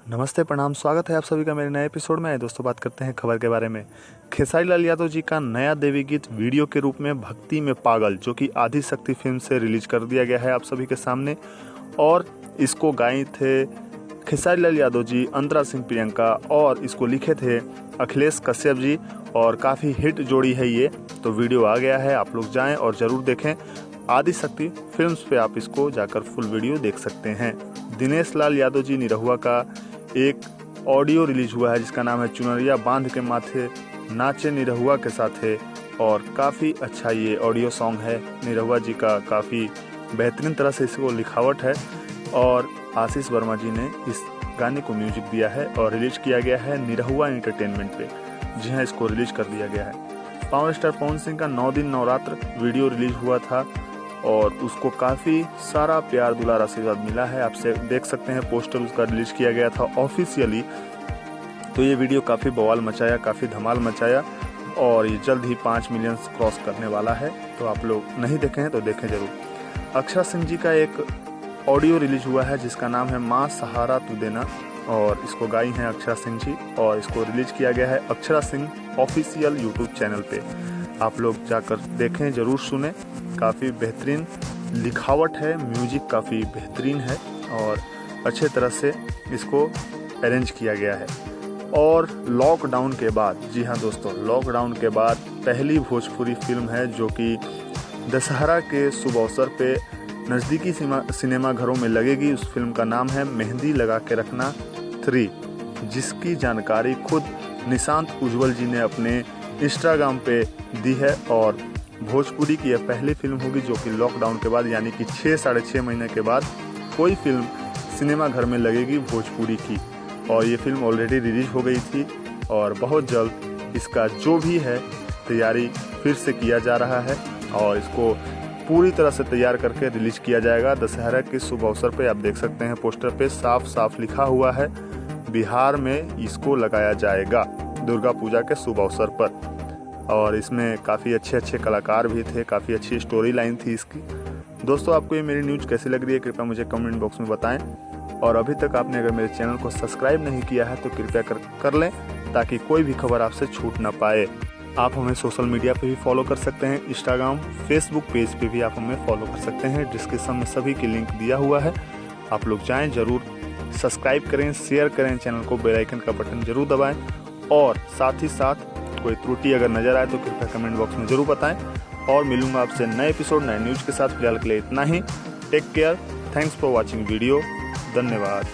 नमस्ते, प्रणाम, स्वागत है आप सभी का मेरे नए एपिसोड में। दोस्तों, बात करते हैं खबर के बारे में। खेसारी लाल यादव जी का नया देवी गीत वीडियो के रूप में भक्ति में पागल, जो कि आदि शक्ति फिल्म से रिलीज कर दिया गया है आप सभी के सामने। और इसको गाए थे खेसारी लाल यादव जी, अंतरा सिंह प्रियंका, और इसको लिखे थे अखिलेश कश्यप जी। और काफ़ी हिट जोड़ी है ये। तो वीडियो आ गया है, आप लोग जाएं और ज़रूर देखें। आदि शक्ति फिल्म्स पे आप इसको जाकर फुल वीडियो देख सकते हैं। दिनेश लाल यादव जी निरहुआ का एक ऑडियो रिलीज हुआ है जिसका नाम है चुनरिया बांध के माथे नाचे निरहुआ के साथ है। और काफ़ी अच्छा ये ऑडियो सॉन्ग है। निरहुआ जी का काफ़ी बेहतरीन तरह से इसको लिखावट है और आशीष वर्मा जी ने इस गाने को म्यूजिक दिया है और रिलीज किया गया है निरहुआ एंटरटेनमेंट पे। जी हाँ, इसको रिलीज कर दिया गया है। पावर स्टार पवन सिंह का 9 दिन नवरात्र वीडियो रिलीज हुआ था और उसको काफ़ी सारा प्यार दुलार आशीर्वाद मिला है। आपसे देख सकते हैं, पोस्टर उसका रिलीज किया गया था ऑफिशियली। तो ये वीडियो काफ़ी बवाल मचाया, काफ़ी धमाल मचाया और ये जल्द ही 5 मिलियन क्रॉस करने वाला है। तो आप लोग नहीं देखे हैं तो देखें जरूर। अक्षरा सिंह जी का एक ऑडियो रिलीज हुआ है जिसका नाम है माँ सहारा तू देना, और इसको गाई हैं अक्षरा सिंह जी। और इसको रिलीज किया गया है Akshara Singh official YouTube channel पे। आप लोग जाकर देखें, ज़रूर सुने। काफ़ी बेहतरीन लिखावट है, म्यूजिक काफ़ी बेहतरीन है और अच्छे तरह से इसको अरेंज किया गया है। और लॉकडाउन के बाद, जी हाँ दोस्तों, लॉकडाउन के बाद पहली भोजपुरी फिल्म है जो कि दशहरा के शुभ अवसर पे नज़दीकी सिनेमा घरों में लगेगी। उस फिल्म का नाम है मेहंदी लगा के रखना 3, जिसकी जानकारी खुद निशांत उज्ज्वल जी ने अपने इंस्टाग्राम पे दी है। और भोजपुरी की यह पहली फिल्म होगी जो कि लॉकडाउन के बाद, यानी कि 6 से 6.5 महीने के बाद कोई फिल्म सिनेमा घर में लगेगी भोजपुरी की। और ये फिल्म ऑलरेडी रिलीज हो गई थी और बहुत जल्द इसका जो भी है तैयारी फिर से किया जा रहा है और इसको पूरी तरह से तैयार करके रिलीज किया जाएगा। दशहरा के शुभ अवसर पे आप देख सकते हैं, पोस्टर पे साफ साफ लिखा हुआ है बिहार में इसको लगाया जाएगा दुर्गा पूजा के शुभ अवसर पर। और इसमें काफ़ी अच्छे कलाकार भी थे, काफ़ी अच्छी स्टोरी लाइन थी इसकी। दोस्तों, आपको ये मेरी न्यूज़ कैसी लग रही है कृपया मुझे कमेंट बॉक्स में बताएं। और अभी तक आपने अगर मेरे चैनल को सब्सक्राइब नहीं किया है तो कृपया कर लें, ताकि कोई भी खबर आपसे छूट ना पाए। आप हमें सोशल मीडिया पे भी फॉलो कर सकते हैं, इंस्टाग्राम, फेसबुक पेज पे भी आप हमें फॉलो कर सकते हैं। डिस्क्रिप्शन में सभी की लिंक दिया हुआ है, आप लोग जाएँ, ज़रूर सब्सक्राइब करें, शेयर करें चैनल को, बेल आइकन का बटन जरूर दबाएँ। और साथ ही साथ कोई त्रुटि अगर नजर आए तो कृपया कमेंट बॉक्स में जरूर बताएं। और मिलूंगा आपसे नए एपिसोड, नए न्यूज़ के साथ। फिलहाल के लिए इतना ही। Take care, thanks for watching video, धन्यवाद।